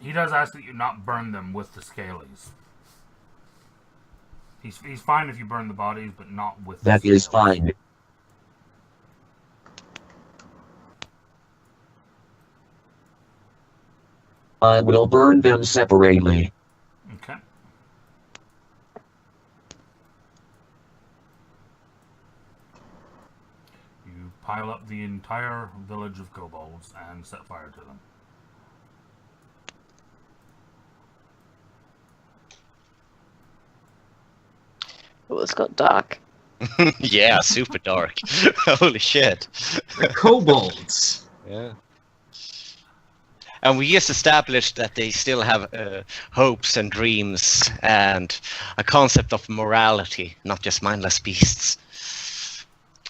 He does ask that you not burn them with the scalies. He's fine if you burn the bodies, but not with the scalies. That is fine. I will burn them separately. Okay. You pile up the entire village of kobolds and set fire to them. Oh, it's got dark. Yeah, super dark. Holy shit. The kobolds. Yeah. And we just established that they still have hopes and dreams and a concept of morality, not just mindless beasts.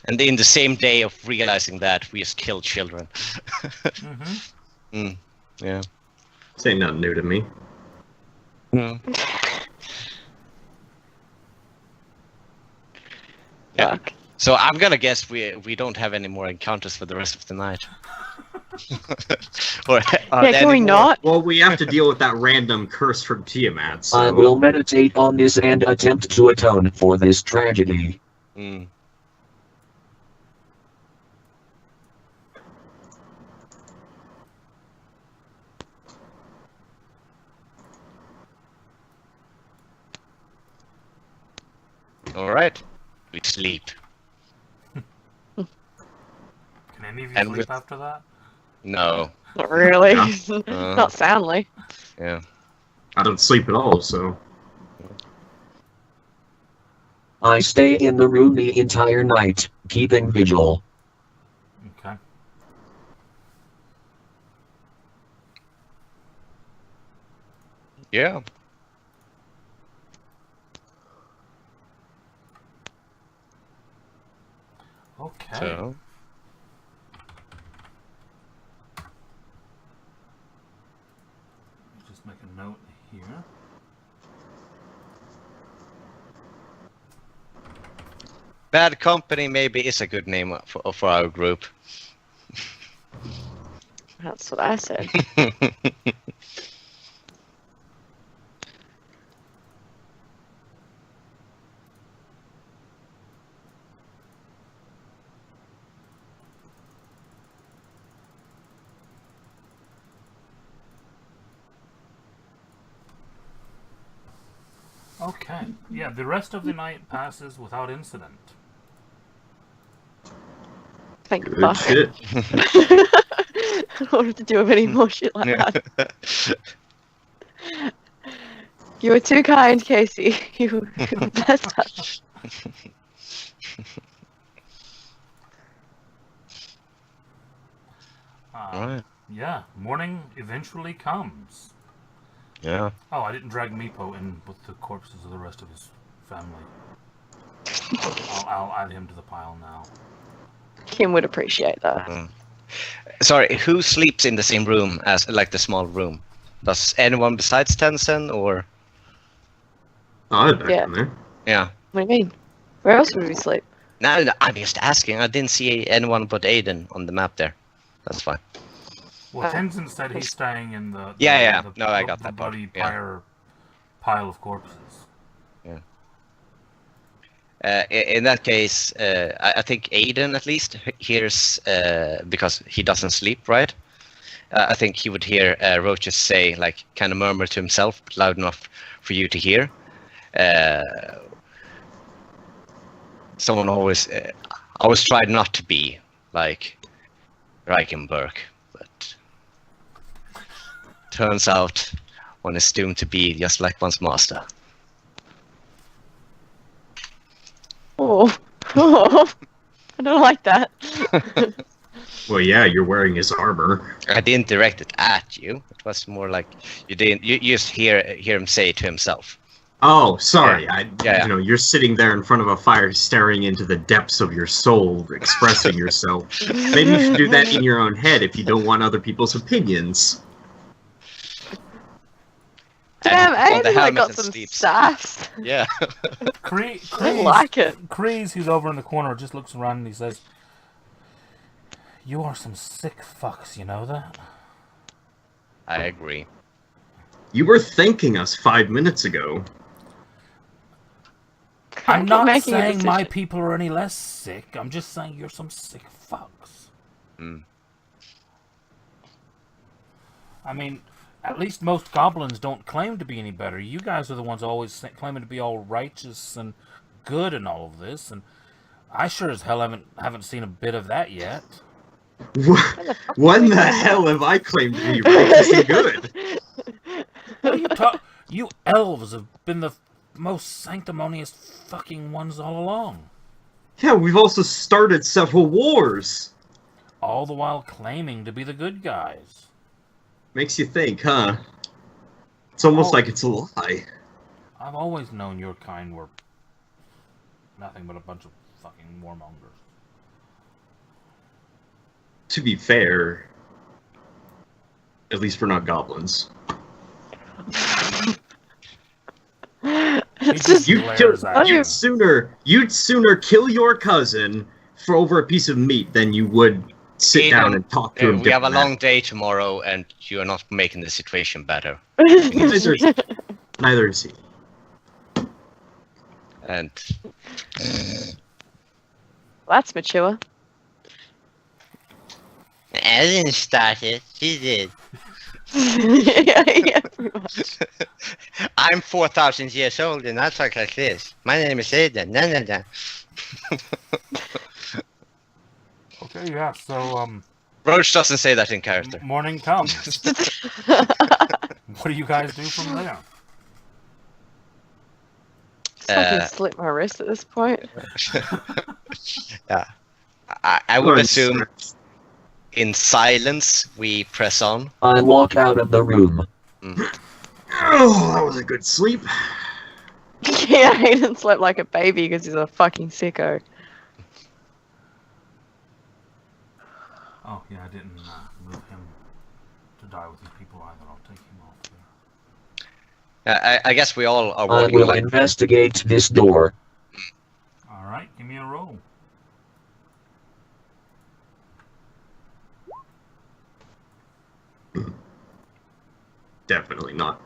And in the same day of realizing that, we just killed children. Yeah. This ain't nothing new to me. Mm. Yeah. So I'm gonna guess we don't have any more encounters for the rest of the night. Or Yeah, can we not? Well, we have to deal with that random curse from Tiamat, so... I will meditate on this and attempt to atone for this tragedy. Mm. All right, we sleep. Can any of you And sleep with- after that? No. Not really. Yeah. Not soundly. Yeah. I don't sleep at all, so... I stay in the room the entire night, keeping vigil. Okay. Yeah. Okay. So. Just make a note here. Bad Company maybe is a good name for our group. That's what I said. Okay. Yeah, the rest of the night passes without incident. Thank Good fuck. shit. I don't want to do any more shit like that. You were too kind, Casey. You were blessed us. Right. Yeah, morning eventually comes. Yeah. Oh, I didn't drag Meepo in with the corpses of the rest of his family. I'll add him to the pile now. Kim would appreciate that. Sorry, who sleeps in the same room as like the small room? Does anyone besides Tencent or? Oh, I'd back Yeah. in there. Yeah. What do you mean? Where else would we sleep? No, I'm just asking. I didn't see anyone but Aiden on the map there. That's fine. Well, Tenzin said he's staying in the Yeah. the, No, I got the that part. bloody Yeah. pile of corpses. In that case, I think Aiden at least hears because he doesn't sleep, right? I think he would hear Roaches say, like, kind of murmur to himself, loud enough for you to hear. Someone always tried not to be like Reichenberg, but turns out one is doomed to be just like one's master. Oh, I don't like that. Well, yeah, you're wearing his armor. I didn't direct it at you. It was more like you didn't. You just hear him say it to himself. Oh, sorry. Yeah. You know, you're sitting there in front of a fire, staring into the depths of your soul, expressing yourself. Maybe you should do that in your own head if you don't want other people's opinions. Damn, on the Aiden like helmet got and some sleeps. sass. Yeah. I like it. Kreese, who's over in the corner, just looks around and he says, "You are some sick fucks, you know that?" I agree. You were thanking us 5 minutes ago. I'm Keep not making a saying my decision. people are any less sick. I'm just saying you're some sick fucks. Mm. I mean, at least most goblins don't claim to be any better. You guys are the ones always claiming to be all righteous and good and all of this, and I sure as hell haven't seen a bit of that yet. Why the fuck What did in we the claim hell that? have I claimed to be righteous and good? Well, you elves have been the most sanctimonious fucking ones all along. Yeah, we've also started several wars. All the while claiming to be the good guys. Makes you think, huh? It's almost Oh. like it's a lie. I've always known your kind were nothing but a bunch of fucking warmongers. To be fair, at least we're not goblins. It's just just glares at you. You'd sooner kill your cousin for over a piece of meat than you would sit down and talk to him. We have a long day tomorrow, and you are not making the situation better. Neither is he. And That's mature. I didn't start it. She did. Yeah, pretty much. I'm 4,000 years old, and I talk like this. My name is Aiden. Nah. Okay, yeah, so, Roach doesn't say that in character. morning comes. What do you guys do from there? Fucking slit my wrist at this point. Yeah. I would assume in silence we press on. I walk out of the room. Oh, that was a good sleep. Yeah, Hayden slept like a baby because he's a fucking sicko. Oh, yeah, I didn't move him to die with his people either. I'll take him off there. I guess we all are I walking will like... investigate this door. Alright, give me a roll. Definitely not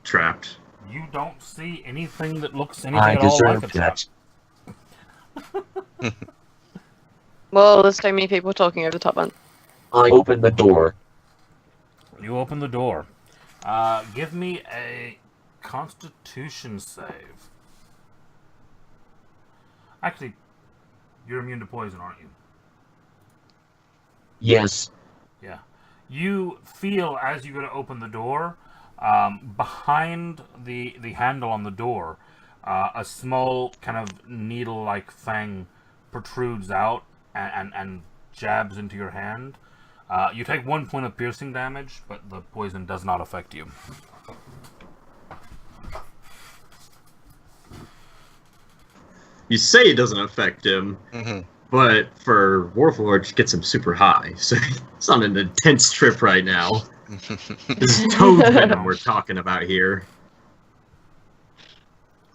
trapped. You don't see anything that looks anything I at all like a deserve trap. that. Well, there's so many people talking over the top one. I open the door. You open the door. Give me a Constitution save. Actually, you're immune to poison, aren't you? Yes. Yeah. You feel as you go to open the door, behind the handle on the door, a small kind of needle-like fang protrudes out and jabs into your hand. You take 1 point of piercing damage, but the poison does not affect you. You say it doesn't affect him, but for Warforged, gets him super high. So it's on an intense trip right now. This is toad venom we're talking about here.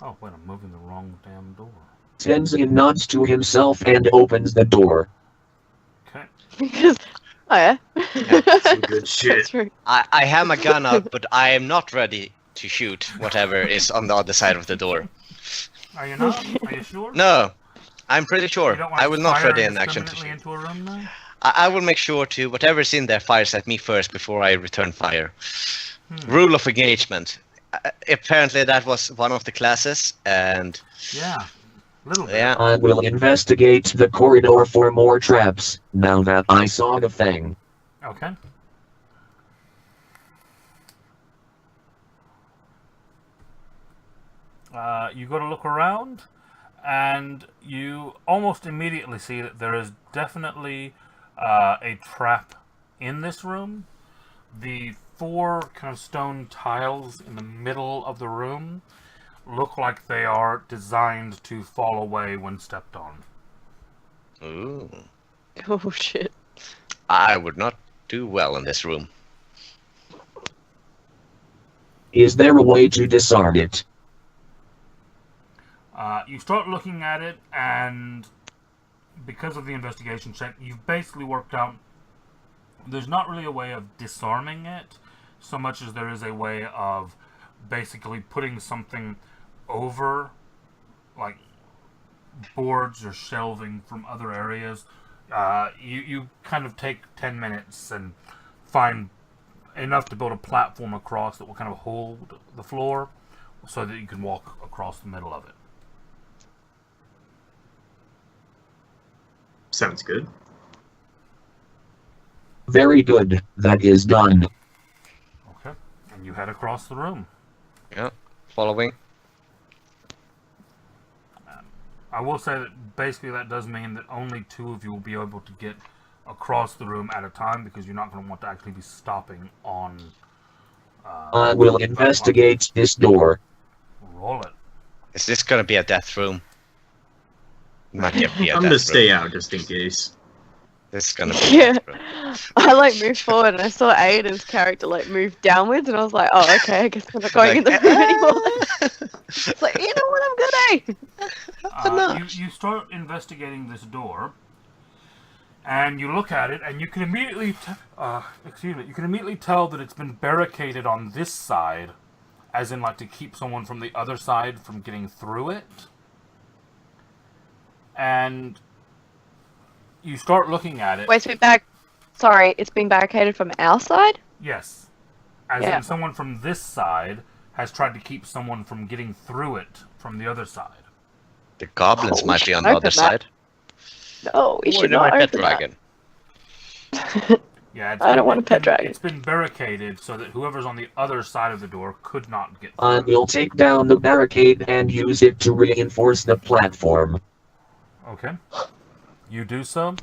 Oh, wait, I'm moving the wrong damn door. Tenzin nods to himself and opens the door. Okay. Because, oh yeah. Some good shit. That's true. I have my gun out, but I am not ready to shoot whatever is on the other side of the door. Are you not? Are you sure? No, I'm pretty You sure. don't want I to will not fire ready an action to indiscriminately shoot. into a room now? I will make sure to whatever's in there fires at me first before I return fire. Rule of engagement. Apparently that was one of the classes, and Yeah. Little bit. yeah. I will investigate the corridor for more traps, now that I saw the thing. Okay. You go to look around, and you almost immediately see that there is definitely a trap in this room. The 4 kind of stone tiles in the middle of the room look like they are designed to fall away when stepped on. Ooh. Oh shit. I would not do well in this room. Is there a way to disarm it? You start looking at it, and because of the investigation check, you've basically worked out there's not really a way of disarming it, so much as there is a way of basically putting something over, like boards or shelving from other areas. You kind of take 10 minutes and find enough to build a platform across that will kind of hold the floor so that you can walk across the middle of it. Sounds good. Very good. That is done. Okay. And you head across the room. Yeah, following. I will say that basically that does mean that only 2 of you will be able to get across the room at a time, because you're not going to want to actually be stopping on... I will investigate this door. Roll it. Is this gonna be a death room? Might be a I'm gonna death stay room. out just in case. This is gonna be a Yeah. death room. I like moved forward and I saw Aiden's character like move downwards and I was like, oh okay, I guess I'm not going in the room anymore. It's like, you know what, I'm good, You start investigating this door, and you look at it, and you can immediately you can immediately tell that it's been barricaded on this side, as in like to keep someone from the other side from getting through it. And you start looking at it. Wait, it's been barricaded from our side? Yes. As Yeah. in someone from this side has tried to keep someone from getting through it from the other side. The goblins Oh, we might be should on the other open that. side. No, we Or should they might not pet open dragon. that. Yeah, I don't want a pet dragon. It's been barricaded so that whoever's on the other side of the door could not get through. I will take down the barricade and use it to reinforce the platform. Okay. You do so.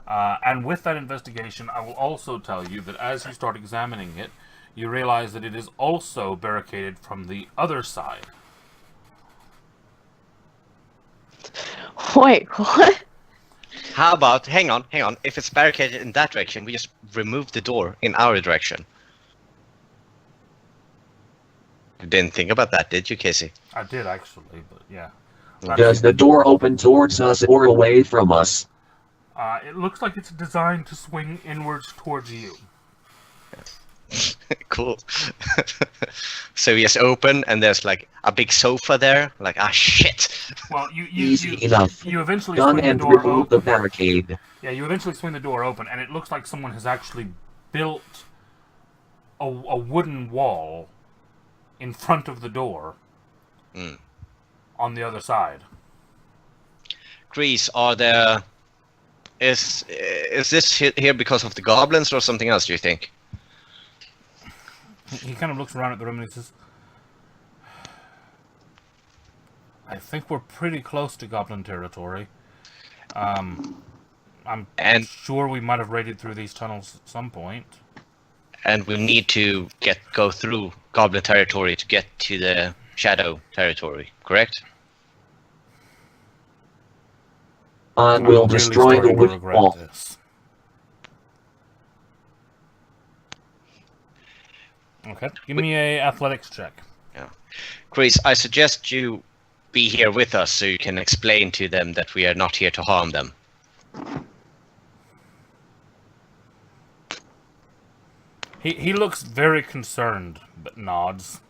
And with that investigation, I will also tell you that as you start examining it, you realize that it is also barricaded from the other side. Wait, what? How about, hang on, if it's barricaded in that direction, we just remove the door in our direction. You didn't think about that, did you, Casey? I did actually, but yeah. Does the door open towards us or away from us? It looks like it's designed to swing inwards towards you. Cool. So we just open and there's like a big sofa there. Like, ah, shit. Well, you Easy enough. you eventually Gun swing the and door remove the open. barricade. Yeah, you eventually swing the door open, and it looks like someone has actually built a wooden wall in front of the door on the other side. Grease, are there... Is this here because of the goblins or something else, do you think? He kind of looks around at the room and he says, I think we're pretty close to goblin territory. I'm sure we might have raided through these tunnels at some point. And we need to go through goblin territory to get to the shadow territory, correct? I I'm will really destroy the starting to wooden regret wall. this. Okay, give me a athletics check. Yeah. Chris, I suggest you be here with us so you can explain to them that we are not here to harm them. He looks very concerned, but nods.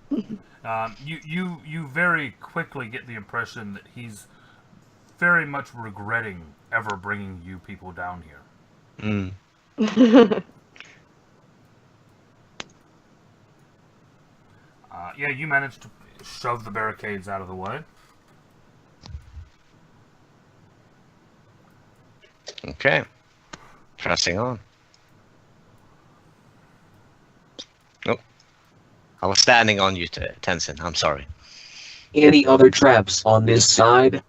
You very quickly get the impression that he's very much regretting ever bringing you people down here. Yeah, you managed to shove the barricades out of the way. Okay. Pressing on. Nope. I was standing on you, Tenzin. I'm sorry. Any other traps on this side?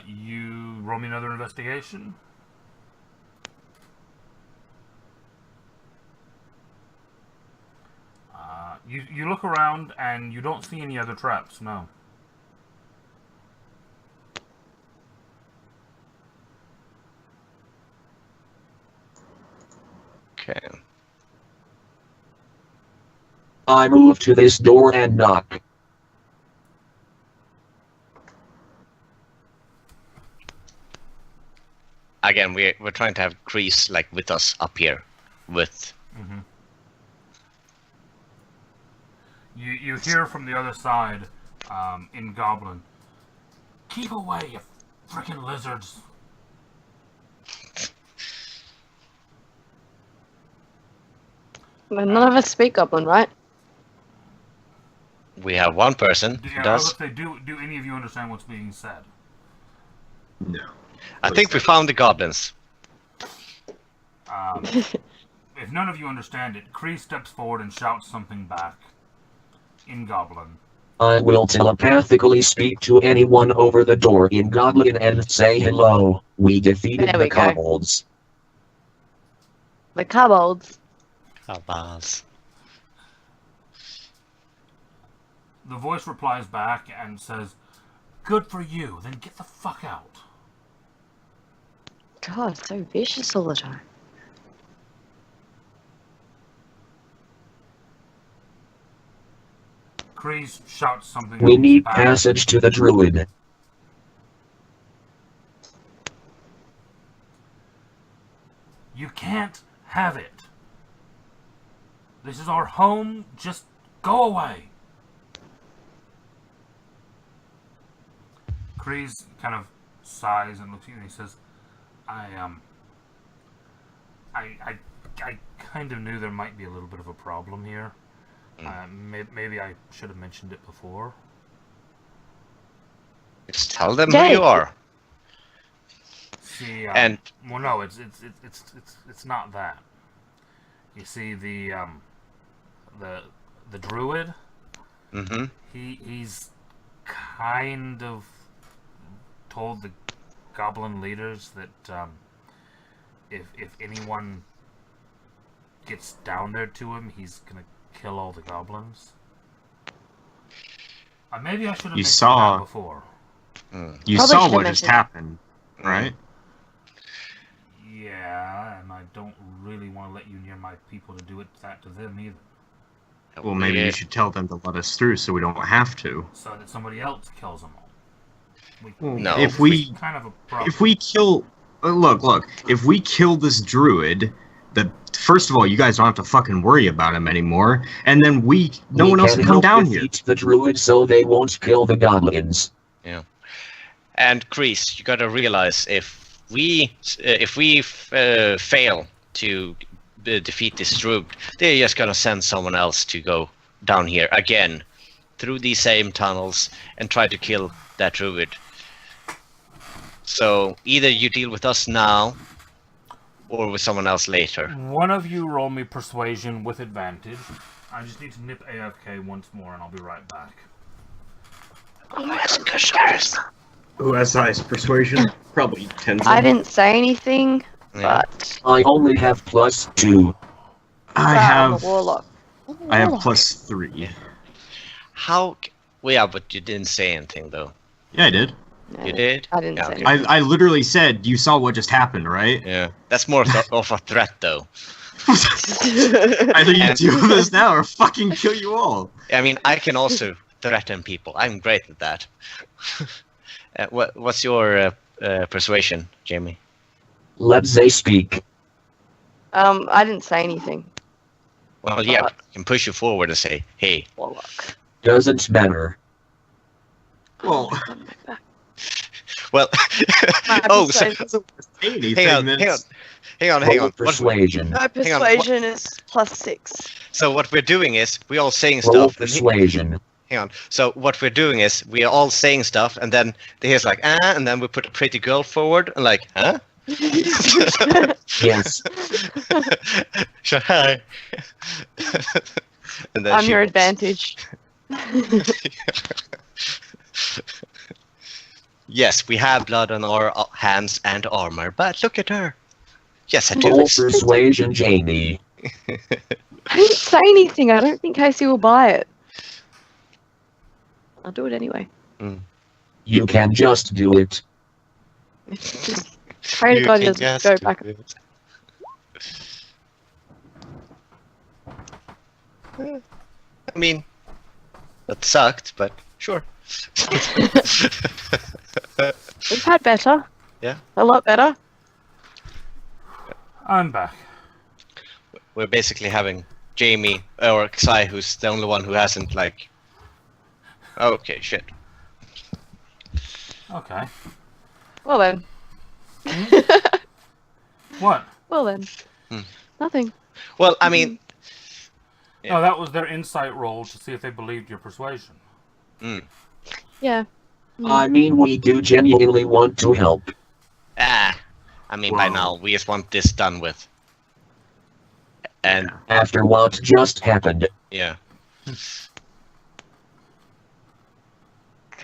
You roll me another investigation. You look around and you don't see any other traps, no. Okay. I move to this door and knock. again, we're trying to have Kreese like with us up here, with. Mm-hmm. You hear from the other side, in Goblin, "Keep away, you frickin' lizards!" None of us speak Goblin, right? We have one person who Yeah, I does. was gonna say, do any of you understand what's being said? No. I think we found the goblins. If none of you understand it, Kree steps forward and shouts something back in Goblin. I will telepathically speak to anyone over the door in Goblin and say hello. We defeated There we the go. kobolds. The kobolds. Kobolds. The voice replies back and says, "Good for you, then get the fuck out." God, so vicious all the time. Kreese shouts something We else need back. passage to the druid. You can't have it. This is our home. Just go away. Kreese kind of sighs and looks at you and he says, I kind of knew there might be a little bit of a problem here. Maybe I should have mentioned it before. Just tell them Yeah. who you are. See, And well, no, it's not that. You see, the druid, mm-hmm. he's kind of told the goblin leaders that if anyone gets down there to him, he's gonna kill all the goblins. Maybe I should have You mentioned saw- that before. You Probably saw should've what just mentioned it. happened, right? Yeah, and I don't really want to let you near my people to do that to them either. Well, maybe you should tell them to let us through so we don't have to. So that somebody else kills them all. No. If it's we kind of a problem. if we kill, look, if we kill this druid, first of all, you guys don't have to fucking worry about him anymore, and then no We one else can can come help down here. defeat the druid so they won't kill the goblins. And Kreese, you gotta realize if we fail to defeat this druid, they're just gonna send someone else to go down here again through these same tunnels and try to kill that druid. So either you deal with us now or with someone else later. One of you roll me persuasion with advantage. I just need to nip AFK once more and I'll be right back. Who has highest persuasion? Probably Tenzin. I didn't say anything, Yeah. but I only have +2. I I'm a have warlock. +3. How? Well, yeah, but you didn't say anything though. Yeah, I did. No, You did? I didn't Yeah, say okay. anything. I literally said you saw what just happened, right? Yeah, that's more of a threat though. Either you do this now or fucking kill you all. I mean, I can also threaten people. I'm great at that. What's your persuasion, Jamie? Let's they speak. I didn't say anything. Well, yeah, I can push you forward and say, "Hey." Warlock. Doesn't matter. Well, Well, My oh, so, persuasion- hang on. Roll What, persuasion. my hang on, persuasion is +6. so what we're doing is we're all saying Roll stuff. And persuasion. hang on. So what we're doing is we are all saying stuff, and then he's like, and then we put a pretty girl forward, and like, huh? Yes. Sure, hi. And then I'm she your walks. advantage. Yes, we have blood on our hands and armor, but look at her. Yes, I do. Roll persuasion, Jamie. I didn't say anything. I don't think Casey will buy it. I'll do it anyway. You can just do it. Just pray to God he doesn't go back. I mean, that sucked, but sure. We've had better. Yeah. A lot better. I'm back. We're basically having Jamie or Xai, who's the only one who hasn't like. Okay, shit. Okay. Well then. What? Well then. Hmm. Nothing. Well, I mean. Yeah. No, that was their insight roll to see if they believed your persuasion. Yeah. I mean, we do genuinely want to help. I mean, by Whoa. now we just want this done with. And After what just happened, yeah. I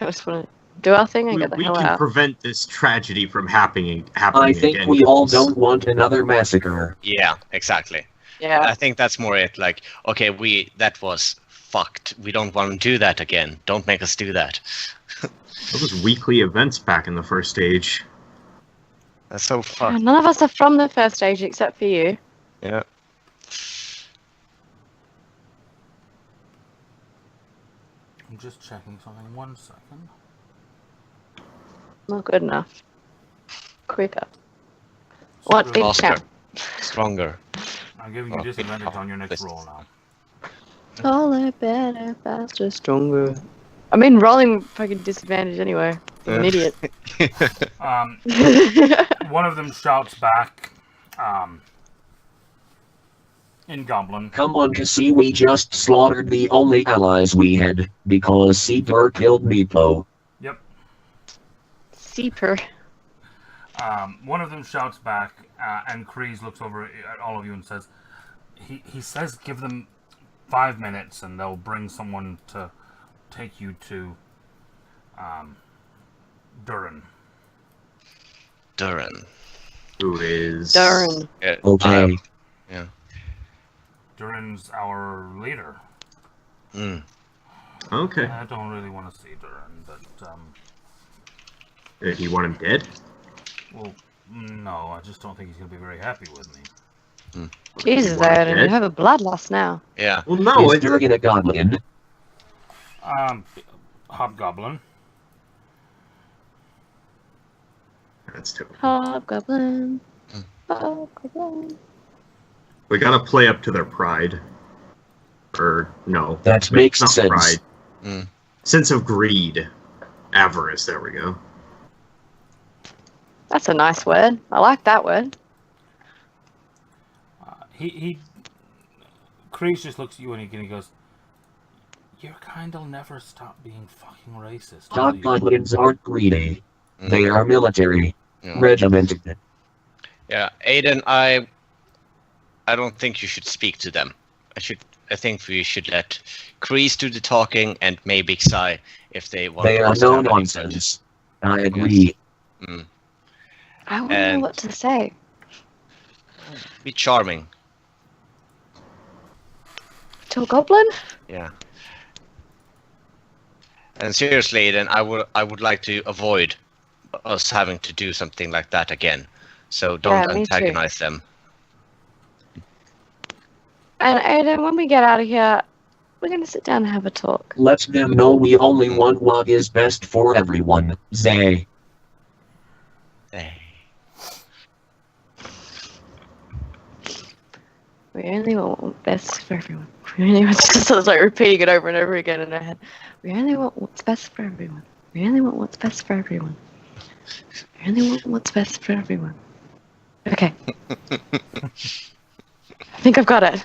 just want to do our thing and We, get the we hell can out. prevent this tragedy from happening I think again. we all don't want another massacre. Yeah, exactly. Yeah. I think that's more it. Like, okay, that was fucked. We don't want to do that again. Don't make us do that. Those weekly events back in the first stage. That's so fucked. None of us are from the first stage except for you. Yeah. I'm just checking something. 1 second. Not good enough. Quicker. What Screw did it. Faster. count? Stronger. I'm giving you disadvantage on your next roll now. Taller, better, faster, stronger. I mean, rolling fucking disadvantage anyway. I'm an idiot. One of them shouts back, in Goblin. Come on, Cassie, we just slaughtered the only allies we had, because Seeper killed Meepo. Yep. Seeper. One of them shouts back, and Kreese looks over at all of you and says, he says give them 5 minutes and they'll bring someone to take you to, Durin. Durin. Who is... Darn. Yeah, Okay. yeah. Durin's our leader. Okay. I don't really want to see Durin, but, You want him dead? well, no, I just don't think he's going to be very happy with me. Jesus, You want him Aiden, you dead? have a bloodlust now. Yeah. Well, no, Is it's... Durgan a goblin? Hobgoblin. That's terrible. Hobgoblin. Hobgoblin. We gotta play up to their pride. Or, no. That makes Not sense. pride. Mm. Sense of greed. Avarice, there we go. That's a nice word. I like that word. Kreese just looks at you and he goes, your kind'll never stop being fucking racist, will you?" Hobgoblins aren't greedy. Mm. They are military. Yeah. Regimented. Yeah, Aiden, I don't think you should speak to them. I think we should let Kreese do the talking and maybe Xai if they want. They are us to no have any nonsense. I agree. Mm. I wouldn't know And- what to say. Be charming. To a goblin? Yeah. And seriously, Aiden, I would like to avoid us having to do something like that again. So don't Yeah, me too. antagonize them. And Aiden, when we get out of here, we're gonna sit down and have a talk. Let them know we only want what is best for everyone. Zay. Hey. We only want what's best for everyone. We only want just sort of like repeating it over and over again in our head. We only want what's best for everyone. We only want what's best for everyone. We only want what's best for everyone. Okay. I think I've got it.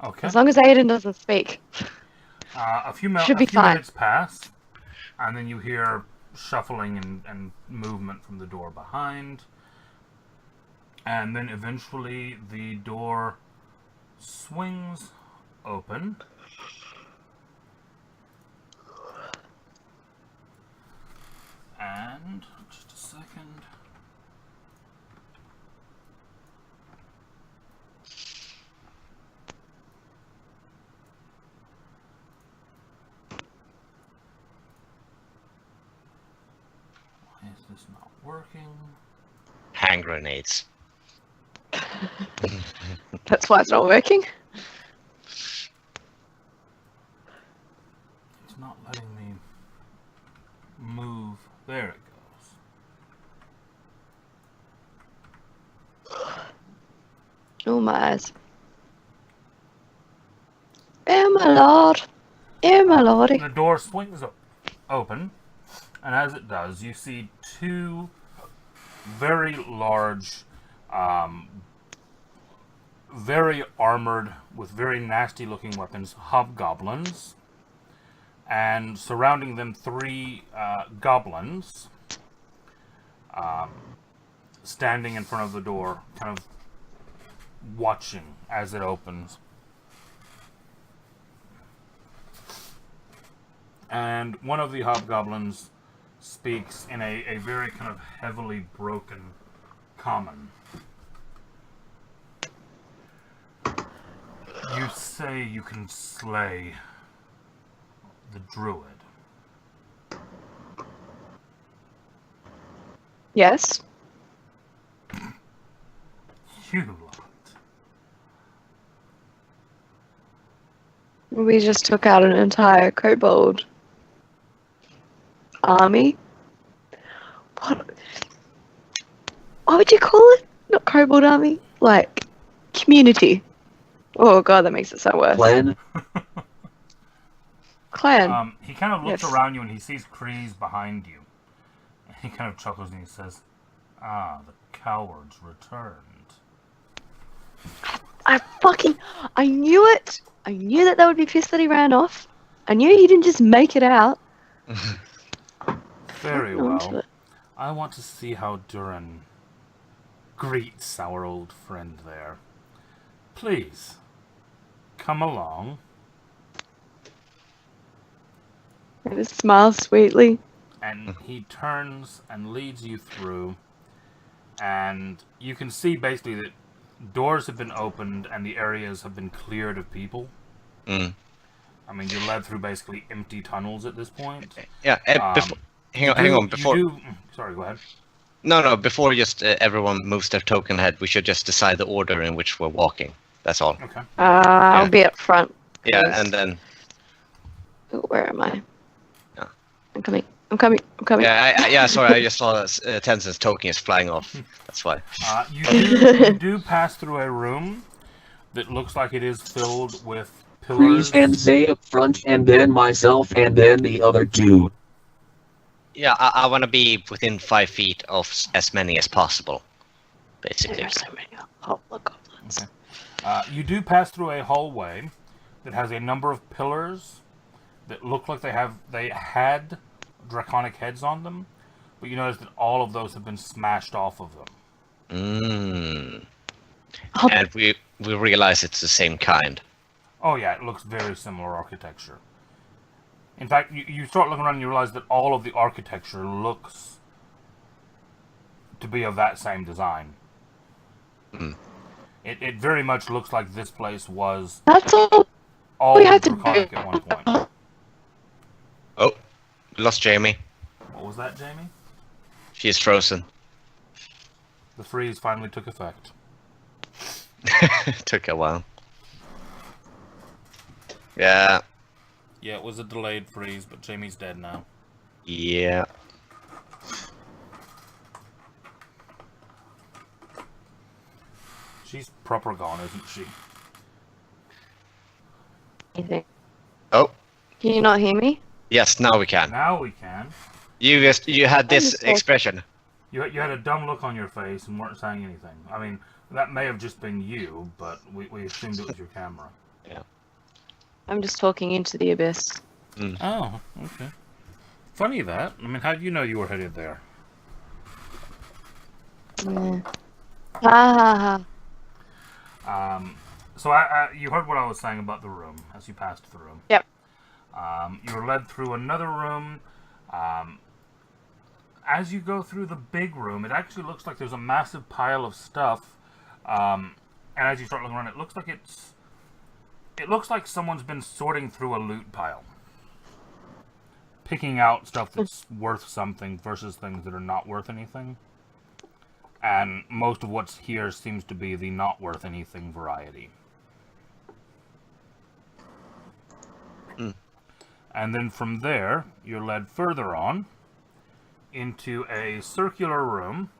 Okay. As long as Aiden doesn't speak. A few Should be fine. minutes pass, and then you hear shuffling and movement from the door behind. And then eventually the door swings open. And just a second. Why is this not working? Hand grenades. That's why it's not working. It's not letting me move. There it Oh, my eyes. Oh, my lord. Oh, my lordy. The door swings open, and as it does, you see two very large, very armored, with very nasty looking weapons, hobgoblins. And surrounding them, three goblins standing in front of the door, kind of watching as it opens. And one of the hobgoblins speaks in a very kind of heavily broken common. You say you can slay the druid. Yes. You lot. We just took out an entire kobold army. What would you call it? Not kobold army, like community. Oh god, that makes it sound worse. Clan? Clan. He kind of looks Yes. around you and he sees Kreese behind you. And he kind of chuckles and he says, "Ah, the cowards returned." I knew it. I knew that would be pissed that he ran off. I knew he didn't just make it out. Very Hold on to well. it. I want to see how Durin greets our old friend there. Please, come along. I just smile sweetly. And he turns and leads you through. And you can see basically that doors have been opened and the areas have been cleared of people. Mm. I mean, you're led through basically empty tunnels at this point. Yeah, hang on, before... Sorry, go ahead. No, before just everyone moves their token head, we should just decide the order in which we're walking. That's all. Okay. I'll be up front. Yeah, please. and then... Ooh, where am I? Yeah. I'm coming. Yeah, sorry, I just saw Tenzin's token is flying off. That's why. You do pass through a room that looks like it is filled with pillars. Kreese and Zay up front, and then myself, and then the other two. Yeah, I want to be within 5 feet of as many as possible, basically. There's so many hobgoblins. Okay. You do pass through a hallway that has a number of pillars that look like they had draconic heads on them, but you notice that all of those have been smashed off of them. And we realize it's the same kind. Oh yeah, it looks very similar architecture. In fact, you start looking around and you realize that all of the architecture looks to be of that same design. It very much looks like this place was That's all all we had to draconic do. at one point. Oh, we lost Jamie. What was that, Jamie? She is frozen. The freeze finally took effect. Took a while. Yeah. Yeah, it was a delayed freeze, but Jamie's dead now. Yeah. She's proper gone, isn't she? Anything. Oh, Can you not hear me? yes, now we can. Now we can. You had this just walking. expression. You had a dumb look on your face and weren't saying anything. I mean, that may have just been you, but we assumed it was your camera. I'm just talking into the abyss. Oh, okay. Funny that. I mean, how did you know you were headed there? Yeah. Ha ha ha. So you heard what I was saying about the room as you passed through. Yep. You were led through another room. As you go through the big room, it actually looks like there's a massive pile of stuff. And as you start looking around, it looks like someone's been sorting through a loot pile, picking out stuff that's worth something versus things that are not worth anything. And most of what's here seems to be the not worth anything variety. And then from there, you're led further on into a circular room.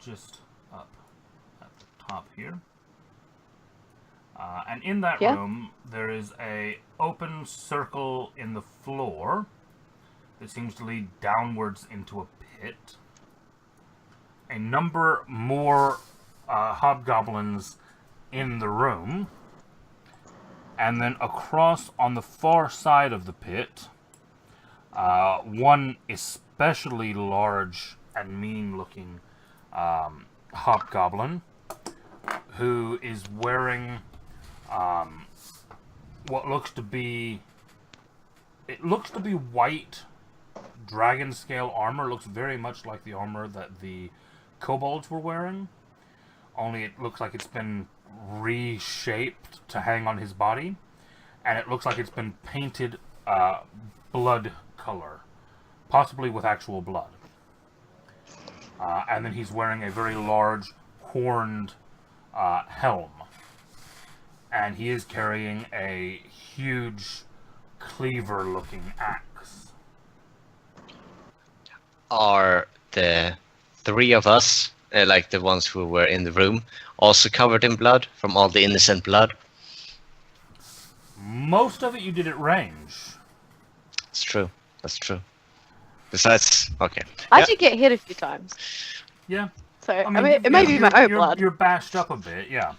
Just up hop here. And in that Yeah. room, there is a open circle in the floor that seems to lead downwards into a pit. A number more hobgoblins in the room. And then across on the far side of the pit, one especially large and mean-looking hobgoblin who is wearing what looks to be white dragon scale armor. Looks very much like the armor that the kobolds were wearing, only it looks like it's been reshaped to hang on his body, and it looks like it's been painted blood color, possibly with actual blood. And then he's wearing a very large horned helm, and he is carrying a huge cleaver-looking axe. Are the three of us, like the ones who were in the room, also covered in blood from all the innocent blood? Most of it you did at range. It's true. That's true. Besides, okay. I did get hit a few times. Yeah. So, I mean it may be my own blood. You're bashed up a bit, yeah.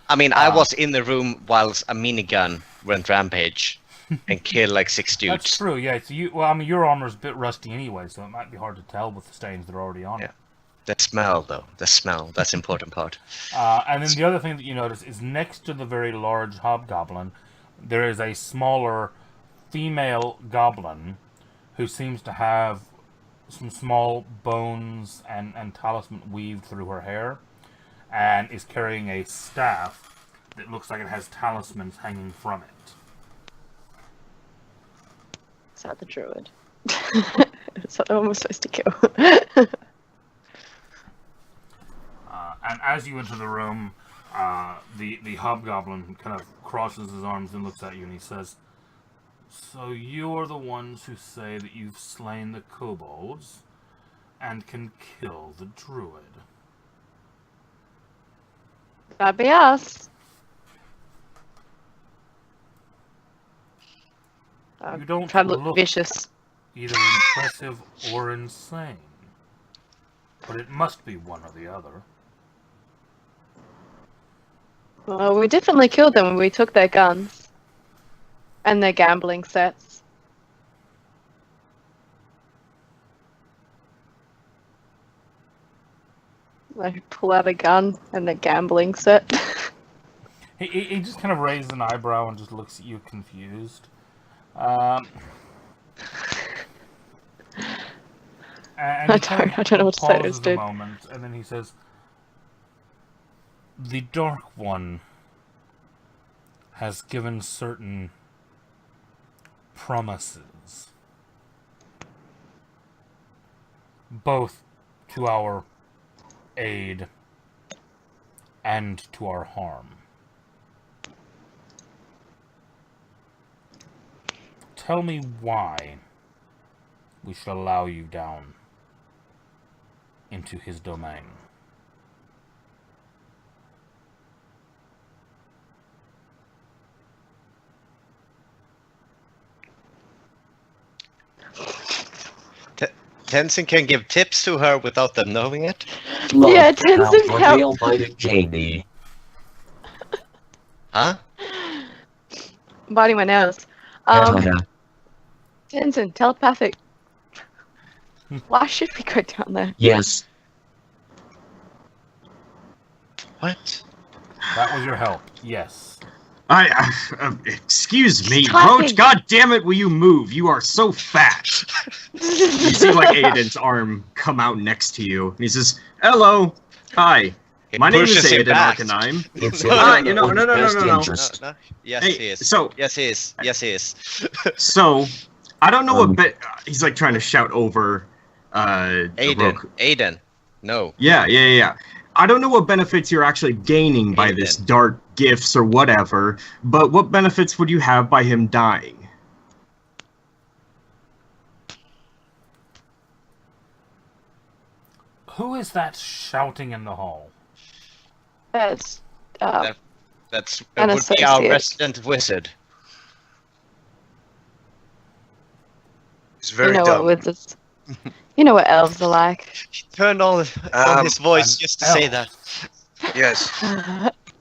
I mean, I was in the room whilst a minigun went rampage and killed like 6 dudes. That's true, yeah. So your armor's a bit rusty anyway, so it might be hard to tell with the stains that are already on it. The smell, though. The smell. That's the important part. And then the other thing that you notice is next to the very large hobgoblin, there is a smaller female goblin who seems to have some small bones and talisman weaved through her hair, and is carrying a staff that looks like it has talismans hanging from it. Is that the druid? Is that the one we're supposed to kill? And as you enter the room, the hobgoblin kind of crosses his arms and looks at you, and he says, "So you are the ones who say that you've slain the kobolds and can kill the druid?" That'd be us. You don't try to look look vicious. either impressive or insane, but it must be one or the other. Well, we definitely killed them when we took their guns. And their gambling sets. I pull out a gun and the gambling set. He just kind of raises an eyebrow and just looks at you confused. And I don't know what to say to this pauses a dude. moment, and then he says, "The Dark One has given certain promises, both to our aid and to our harm. Tell me why we should allow you down into his domain." Tenzin can give tips to her without them knowing it. Yeah, Tenzin help. Real-minded Jamie. Huh? Biting my nails. Yeah. Tenzin, telepathic. Why should we go down there? Yes. What? That was your help, yes. Excuse me, Talking. Roach. God damn it, will you move? You are so fat. You see, like, Aiden's arm come out next to you, and he says, "Hello, hi. My name is pushes him Aiden back. Arcanine." It's No, in no, no, no, everyone's no, best no, no. interest. No. Yes, Hey, he is. so- Yes, he is. Yes, he is. So, I don't know what bit. He's like trying to shout over. Aiden. Aiden. No. Yeah. I don't know what benefits you're actually gaining by this Aiden. dark gifts or whatever, but what benefits would you have by him dying? Who is that shouting in the hall? That's That's An would be our associate. resident wizard. It's you very know dumb. what wizards. You know what elves are like. He turned on his voice an just to say elf. that. Yes,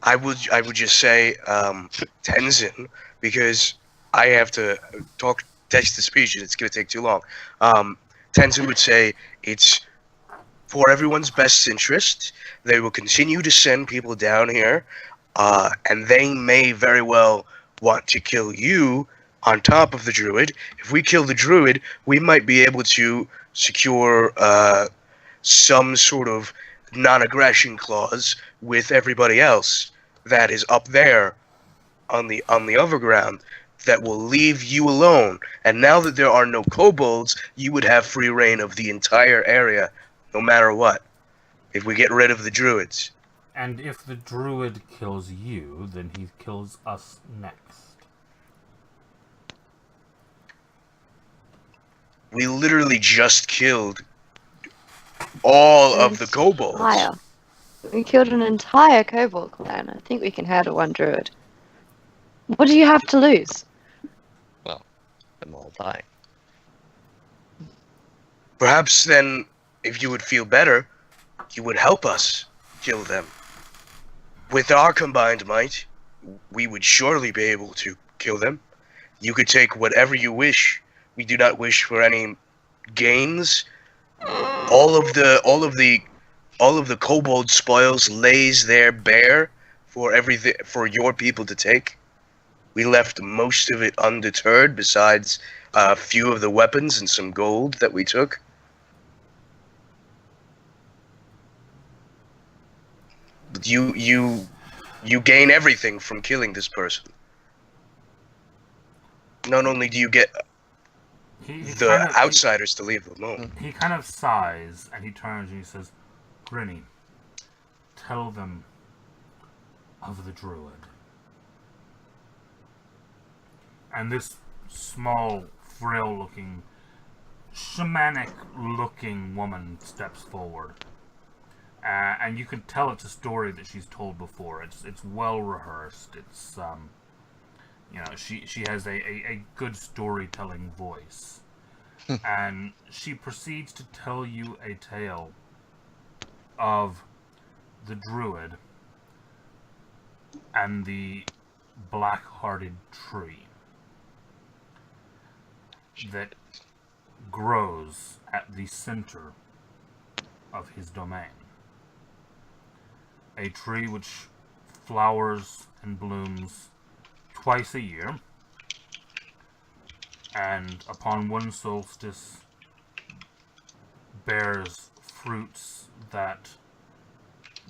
I would just say Tenzin, because I have to talk text to speech and it's gonna take too long. Tenzin would say it's for everyone's best interest. They will continue to send people down here, and they may very well want to kill you on top of the druid. If we kill the druid, we might be able to secure some sort of non-aggression clause with everybody else that is up there on the overground that will leave you alone. And now that there are no kobolds, you would have free reign of the entire area, no matter what. If we get rid of the druids, And if the druid kills you, then he kills us next. we literally just killed all of the kobolds. Entire. We killed an entire kobold clan. I think we can handle one druid. What do you have to lose? Them all die. Perhaps then, if you would feel better, you would help us kill them. With our combined might, we would surely be able to kill them. You could take whatever you wish. We do not wish for any gains. All of the kobold spoils lays there bare for everything for your people to take. We left most of it undeterred, besides a few of the weapons and some gold that we took. But you gain everything from killing this person. Not only do you get He the kind of, outsiders to leave alone. He kind of sighs and he turns and he says, Grinny, tell them of the druid. And this small, frail-looking, shamanic-looking woman steps forward. And you can tell it's a story that she's told before. It's well rehearsed. It's she has a good storytelling voice. And she proceeds to tell you a tale of the druid and the black-hearted tree that grows at the center of his domain. A tree which flowers and blooms twice a year, and upon one solstice bears fruits that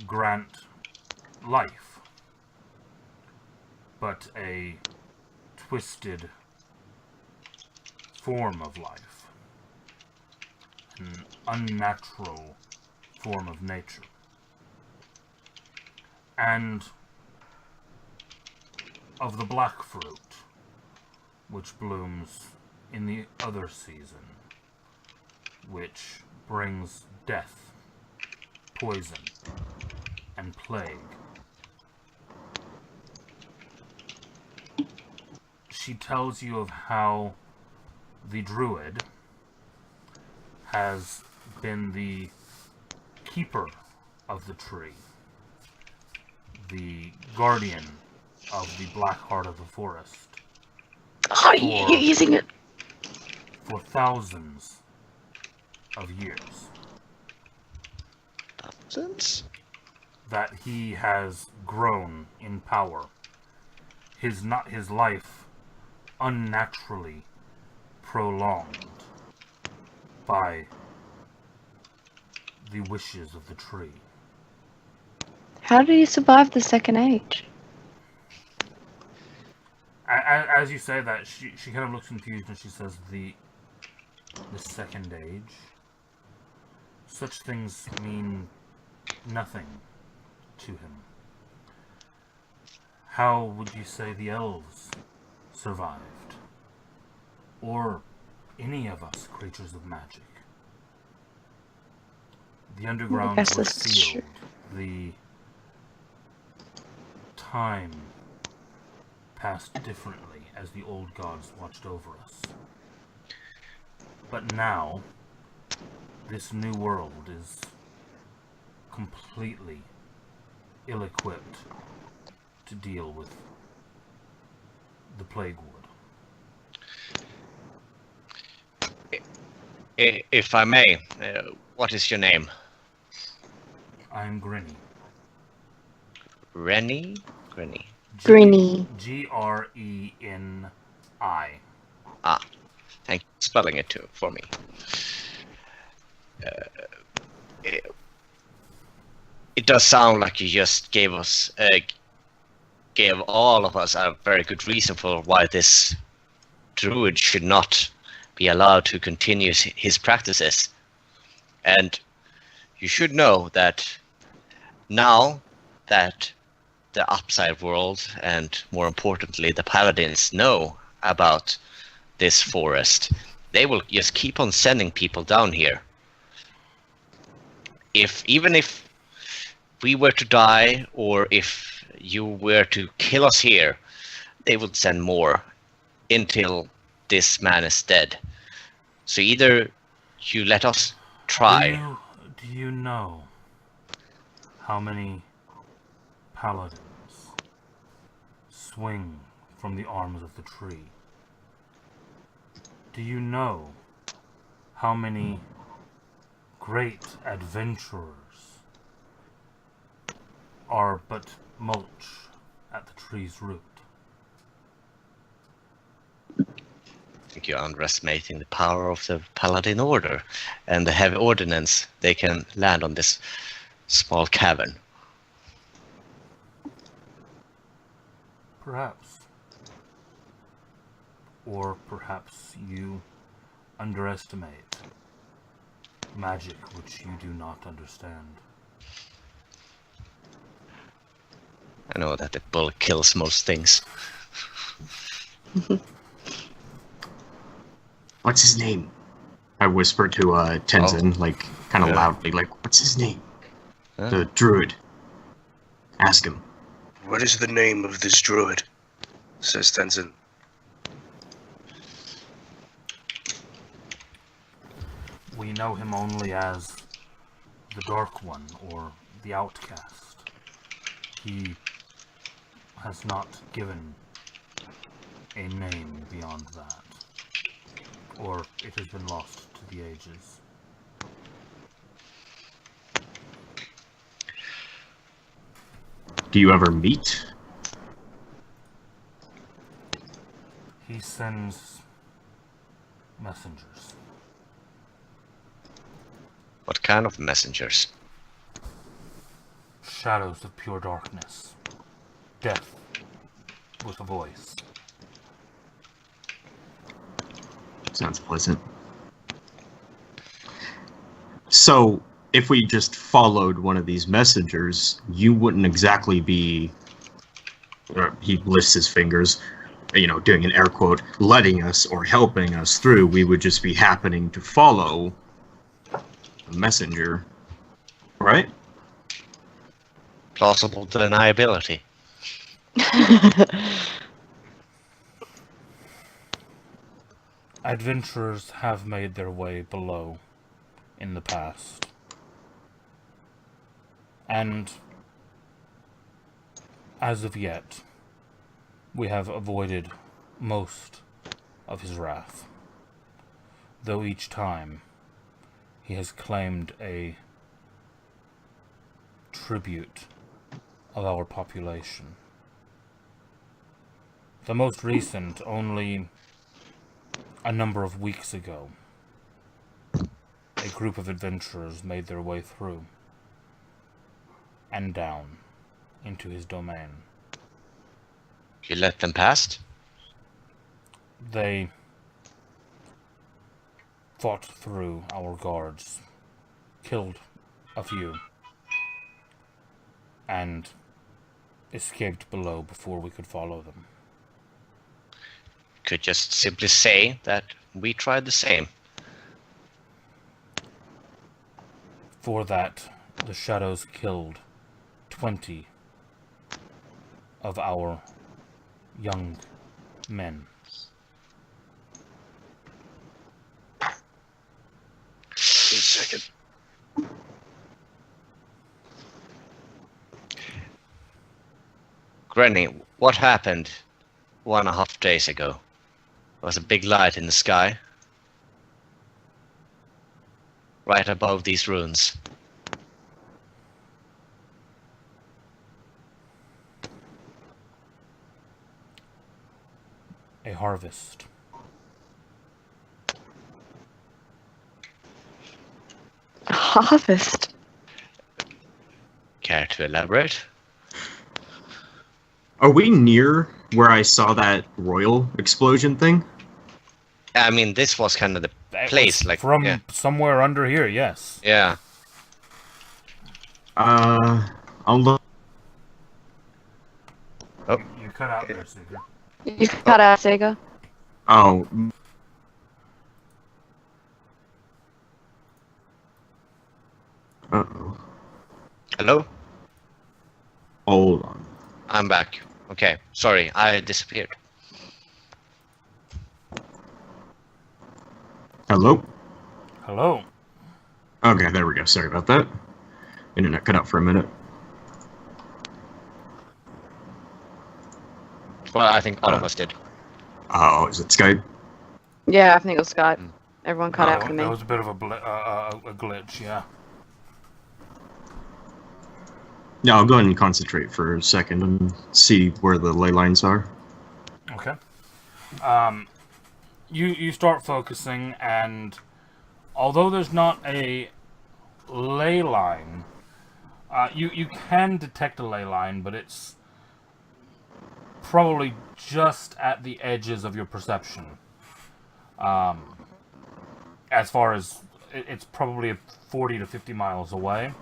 grant life, but a twisted form of life, an unnatural form of nature. And of the black fruit, which blooms in the other season, which brings death, poison, and plague. She tells you of how the druid has been the keeper of the tree, the guardian of the black heart of the forest. Oh, you're using it. For thousands of years. Thousands? That he has grown in power. His life unnaturally prolonged by the wishes of the tree. How did he survive the Second Age? As you say that, she kind of looks confused and she says, the Second Age? Such things mean nothing to him. How would you say the elves survived? Or any of us creatures of magic? The underground guess was this is true. sealed. The time passed differently as the old gods watched over us. But now, this new world is completely ill-equipped to deal with the Plague Wood. If I may, what is your name? I'm Grinny. Rennie? Grinny. Grinny. Greni. Ah, thank you for spelling it too for me. It does sound like you just gave all of us a very good reason for why this druid should not be allowed to continue his practices. And you should know that now that the upside world, and more importantly the paladins, know about this forest, they will just keep on sending people down here. Even if we were to die, or if you were to kill us here, they would send more until this man is dead. So either you let us try. Do you know how many paladins swing from the arms of the tree? Do you know how many great adventurers are but mulch at the tree's root? I think you're underestimating the power of the Paladin Order and the heavy ordnance they can land on this small cavern. Perhaps. Or perhaps you underestimate magic which you do not understand. I know that the bullet kills most things. What's his name? I whisper to Tenzin, like, kind of loudly, like, what's his name? Huh? The druid. Ask him. What is the name of this druid? Says Tenzin. We know him only as the Dark One, or the Outcast. He has not given a name beyond that, or it has been lost to the ages. Do you ever meet? He sends messengers. What kind of messengers? Shadows of pure darkness. Death with a voice. Sounds pleasant. So, if we just followed one of these messengers, you wouldn't exactly be... he lifts his fingers, doing an air quote, letting us or helping us through. We would just be happening to follow the messenger. Right? Plausible deniability. Adventurers have made their way below in the past. And as of yet, we have avoided most of his wrath. Though each time he has claimed a tribute of our population. The most recent, only a number of weeks ago, a group of adventurers made their way through and down into his domain. You let them past? They fought through our guards, killed a few, and escaped below before we could follow them. Could just simply say that we tried the same. For that, the shadows killed 20 of our young men. Wait a second. Granny, what happened 1.5 days ago? There was a big light in the sky. Right above these ruins. A harvest. A harvest. Care to elaborate? Are we near where I saw that royal explosion thing? I mean, this was kind of the That place, was like from yeah. somewhere under here, yes. Yeah. I'll look. You cut out there, Sigurd. You cut out Sega. Oh. Uh-oh. Hello? Hold on. I'm back. Okay, sorry, I disappeared. Hello? Hello. Okay, there we go. Sorry about that. Internet cut out for a minute. Well, I think all of us did. Oh, is it Skype? Yeah, I think it was Scott. Everyone cut out for me. That was a bit of a glitch, yeah. Yeah, I'll go ahead and concentrate for a second and see where the ley lines are. Okay. You start focusing, and although there's not a ley line, you can detect a ley line, but it's probably just at the edges of your perception. As far as it's probably 40 to 50 miles away.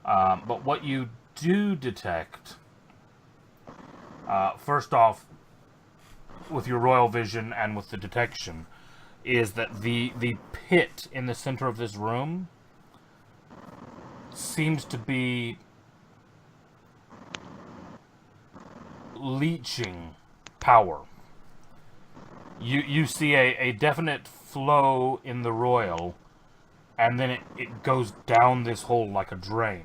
But what you do detect, first off, with your royal vision and with the detection, is that the pit in the center of this room seems to be leeching power. You see a definite flow in the royal, and then it goes down this hole like a drain.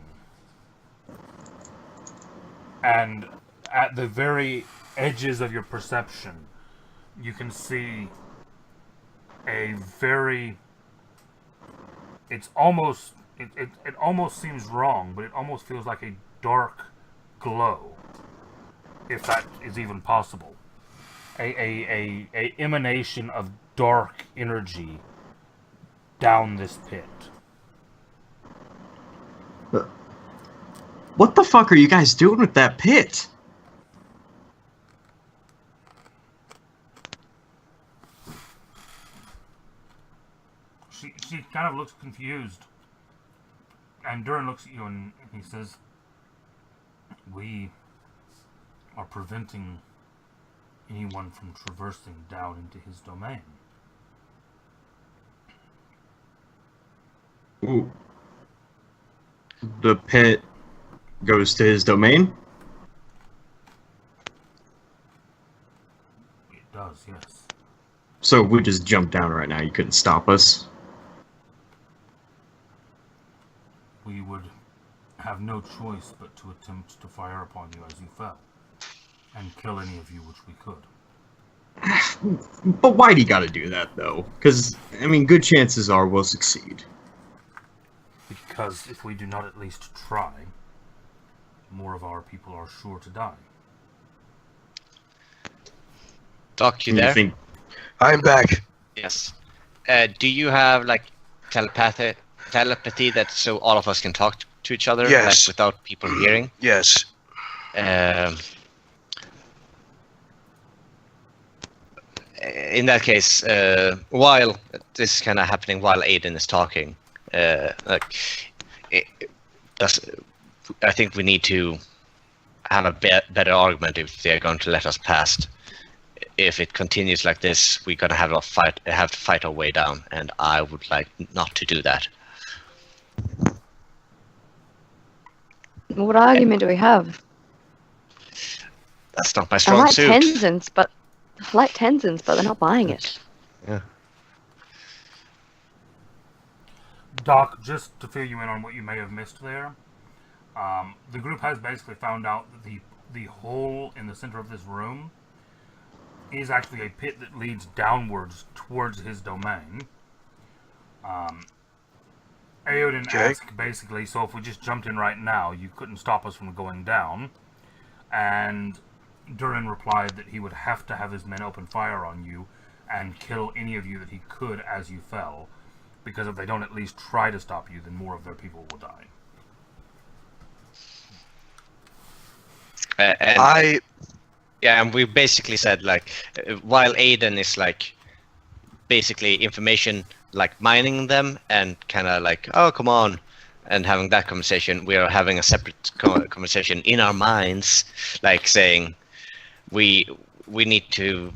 And at the very edges of your perception, you can see a very... It's almost... It almost seems wrong, but it almost feels like a dark glow, if that is even possible. A emanation of dark energy down this pit. What the fuck are you guys doing with that pit? She kind of looks confused. And Durin looks at you and he says, "We are preventing anyone from traversing down into his domain." Ooh. The pit goes to his domain? It does, yes. So if we just jump down right now, you couldn't stop us? We would have no choice but to attempt to fire upon you as you fell, and kill any of you which we could. But why'd he gotta do that, though? Because, I mean, good chances are we'll succeed. Because if we do not at least try, more of our people are sure to die. Doc, you there? think I'm back. Yes. Do you have like telepathy that so all of us can talk to each other, Yes. like, without people hearing? Yes. In that case, while this is kind of happening, while Aiden is talking, I think we need to have a better argument if they're going to let us past. If it continues like this, we're gonna have to fight our way down, and I would like not to do that. What argument do we have? That's not my I strong like suit. Tenzins, but they're not buying it. Yeah. Doc, just to fill you in on what you may have missed there, the group has basically found out that the hole in the center of this room is actually a pit that leads downwards towards his domain. Aodin asked basically, so if we just jumped in right now, you couldn't stop us from going down. And Durin replied that he would have to have his men open fire on you and kill any of you that he could as you fell. Because if they don't at least try to stop you, then more of their people will die. And we basically said, like, while Aiden is, like, basically information, like, mining them and kind of like, oh, come on, and having that conversation, we are having a separate conversation in our minds, like, saying, we need to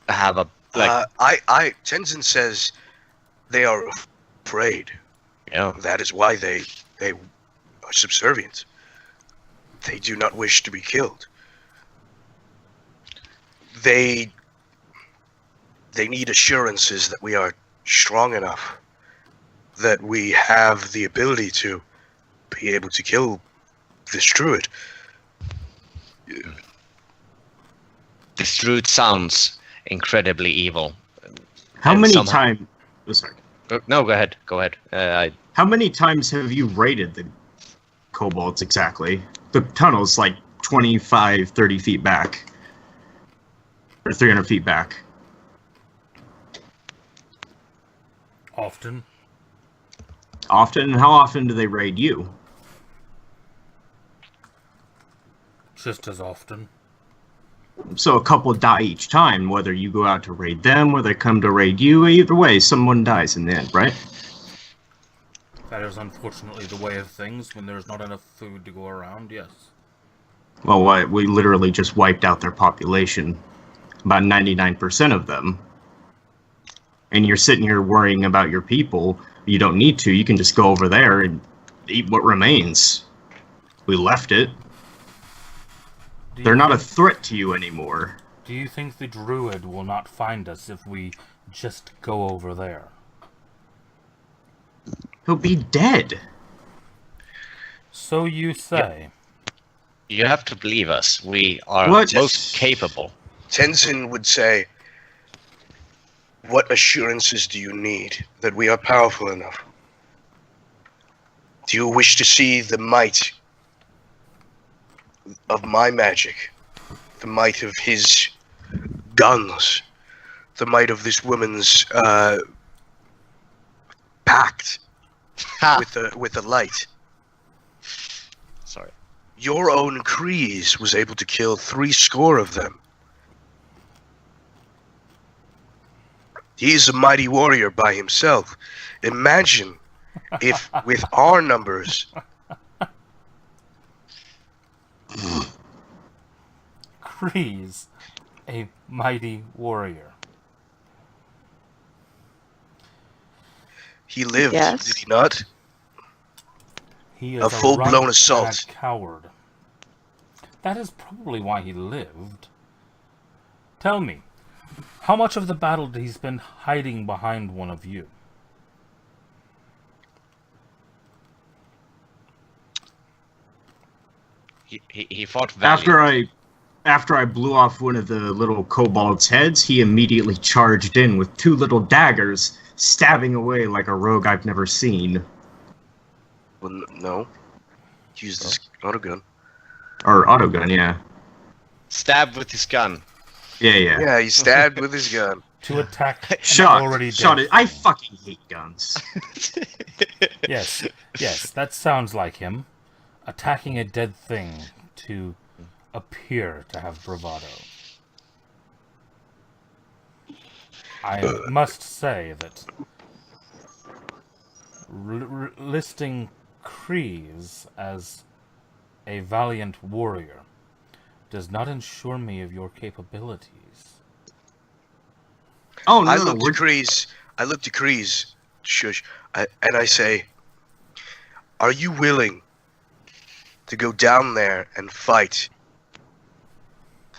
have a, like... Tenzin says they are afraid. Yeah. That is why they are subservient. They do not wish to be killed. They need assurances that we are strong enough, that we have the ability to be able to kill this druid. This druid sounds incredibly evil. How many times? Oh, sorry. No, go ahead. How many times have you raided the kobolds exactly? The tunnel's like 25, 30 feet back. Or 300 feet back. Often. Often? How often do they raid you? Just as often. So a couple die each time, whether you go out to raid them or they come to raid you. Either way, someone dies in the end, right? That is unfortunately the way of things when there's not enough food to go around, yes. Well, we literally just wiped out their population. About 99% of them. And you're sitting here worrying about your people. You don't need to. You can just go over there and eat what remains. We left it. They're not a threat to you anymore. Do you think the druid will not find us if we just go over there? He'll be dead. So you say. You have to believe us. We are most capable. Tenzin would say, what assurances do you need that we are powerful enough? Do you wish to see the might of my magic? The might of his guns? The might of this woman's pact with the light? Sorry. Your own Kreese was able to kill 70 of them. He's a mighty warrior by himself. Imagine if, with our numbers... Kreese, a mighty warrior. He lived, Yes. did he not? He is A full-blown runt assault. and a coward. That is probably why he lived. Tell me, how much of the battle did he spend hiding behind one of you? He fought valiantly. After I blew off one of the little kobold's heads, he immediately charged in with 2 little daggers, stabbing away like a rogue I've never seen. Well, no. He used his autogun. Or autogun, yeah. Stabbed with his gun. Yeah. Yeah, he stabbed with his gun. To attack an Shot already it. dead. I fucking hate guns. Yes, that sounds like him. Attacking a dead thing to appear to have bravado. I must say that listing Kreese as a valiant warrior does not ensure me of your capabilities. Oh no, I look to Kreese, shush, and I say, are you willing to go down there and fight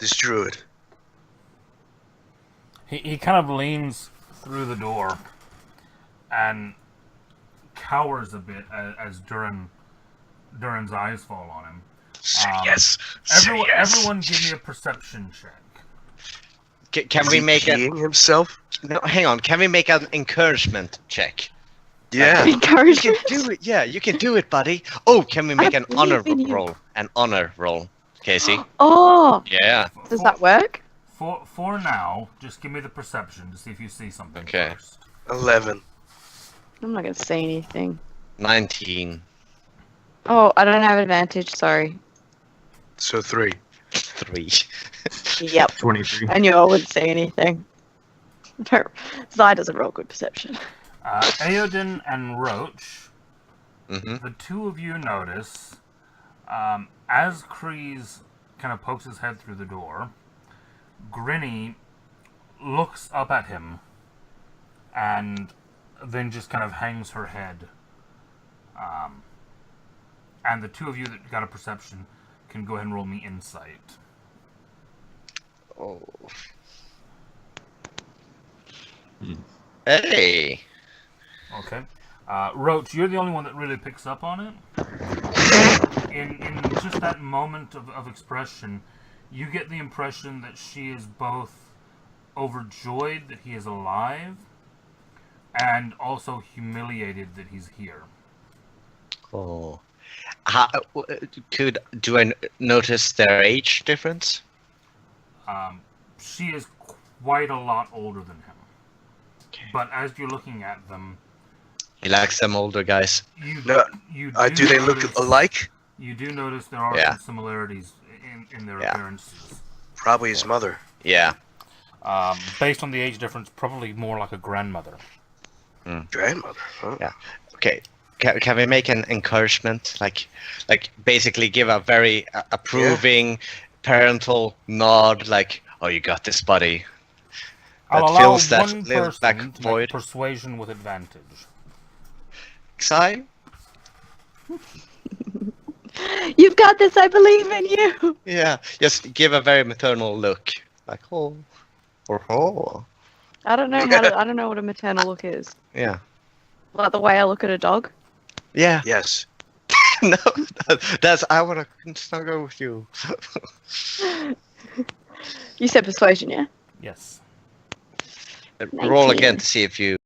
this druid. He kind of leans through the door and cowers a bit as Durin's eyes fall on him. Yes. Say yes. Everyone give me a perception check. Can we make it? Himself? No, hang on. Can we make an encouragement check? Yeah. You Encouragement. can do it. Yeah, you can do it, buddy. Oh, can we make I an honor believe in you. roll? An honor roll, Casey. Oh, Yeah. does that work? For now, just give me the perception to see if you see something Okay. first. 11. I'm not gonna say anything. 19. Oh, I don't have advantage. Sorry. So 3. 3. Yep. 23. I knew I wouldn't say anything. Zai doesn't roll good perception. Aodin and Roach, Mm-hmm. the two of you notice, as Kreese kind of pokes his head through the door, Grinny looks up at him and then just kind of hangs her head. And the two of you that got a perception can go ahead and roll me insight. Oh. Hey. Okay. Roach, you're the only one that really picks up on it. In just that moment of expression, you get the impression that she is both overjoyed that he is alive and also humiliated that he's here. Oh. Do I notice their age difference? She is quite a lot older than him. Okay. But as you're looking at them, He likes them older guys. you No, you do they look notice- alike? You do notice there are Yeah. some similarities in their Yeah. appearances. Probably his mother. Yeah. Based on the age difference, probably more like a grandmother. Grandmother. Huh? Yeah. Okay. Can we make an encouragement, like basically give a very approving parental nod, like, "Oh, you got this, buddy." I'll That allow fills that one little person black to make void. persuasion with advantage. Sai? You've got this. I believe in you. Yeah. Just give a very maternal look, like, "Oh, oh." I don't know how to. I don't know what a maternal look is. Yeah. Like the way I look at a dog. Yeah. Yes. No, that's I want to snuggle with you. You said persuasion, yeah? Yes. Roll 19. again to see if you